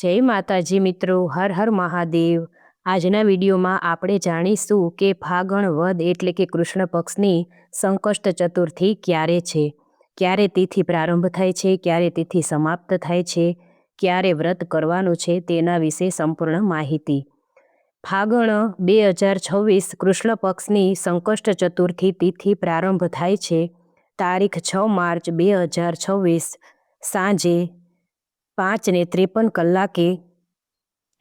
જય માતાજી મિત્રો, હર હર મહાદેવ। આજના વિડીયોમાં આપણે જાણીશું કે ફાગણ વદ એટલે કે કૃષ્ણ પક્ષની સંકષ્ટ ચતુર્થી ક્યારે છે, ક્યારે તિથિ પ્રારંભ થાય છે, ક્યારે તિથિ સમાપ્ત થાય છે, ક્યારે વ્રત કરવાનું છે, તેના વિશે સંપૂર્ણ માહિતી। ફાગણ 2026 કૃષ્ણ પક્ષની સંકષ્ટ ચતુર્થી તિથિ પ્રારંભ થાય છે તારીખ 6 માર્ચ 2026 સાંજે 5:53 કલાકે।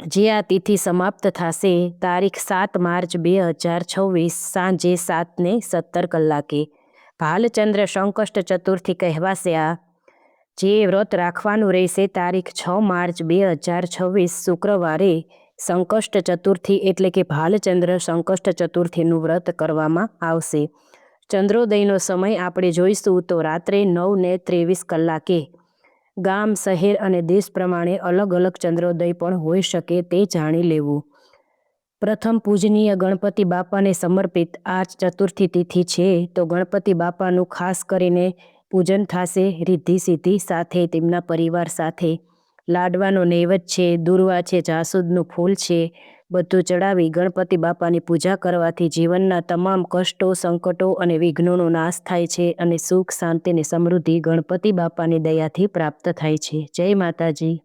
જે આ તિથિ સમાપ્ત થશે તારીખ 7 માર્ચ 2026 સાંજે 7:17 કલાકે। ભાલચંદ્ર સંકષ્ટ ચતુર્થી કહેવાશે। આ જે વ્રત રાખવાનું રહેશે તારીખ 6 માર્ચ 2026 શુક્રવારે સંકષ્ટ ચતુર્થી એટલે કે ભાલચંદ્ર સંકષ્ટ ચતુર્થીનું વ્રત કરવામાં આવશે। ચંદ્રોદયનો સમય આપણે જોઈશું તો રાત્રે 9:23 કલાકે। ગામ, શહેર અને દેશ પ્રમાણે અલગ અલગ ચંદ્રોદય પણ હોઈ શકે તે જાણી લેવું। પ્રથમ પૂજનીય ગણપતિ બાપાને સમર્પિત આ ચતુર્થી તિથિ છે તો ગણપતિ બાપાનું ખાસ કરીને પૂજન થશે રિદ્ધિ સિદ્ધિ સાથે, તેમના પરિવાર સાથે। લાડવાનો નૈવેદ્ય છે, દુર્વા છે, જાસૂદનું ફૂલ છે, બધું ચડાવી ગણપતિ બાપાની પૂજા કરવાથી જીવનના તમામ કષ્ટો, સંકટો અને વિઘ્નોનો નાશ થાય છે અને સુખ, શાંતિ અને સમૃદ્ધિ ગણપતિ બાપાની દયાથી પ્રાપ્ત થાય છે। જય માતાજી।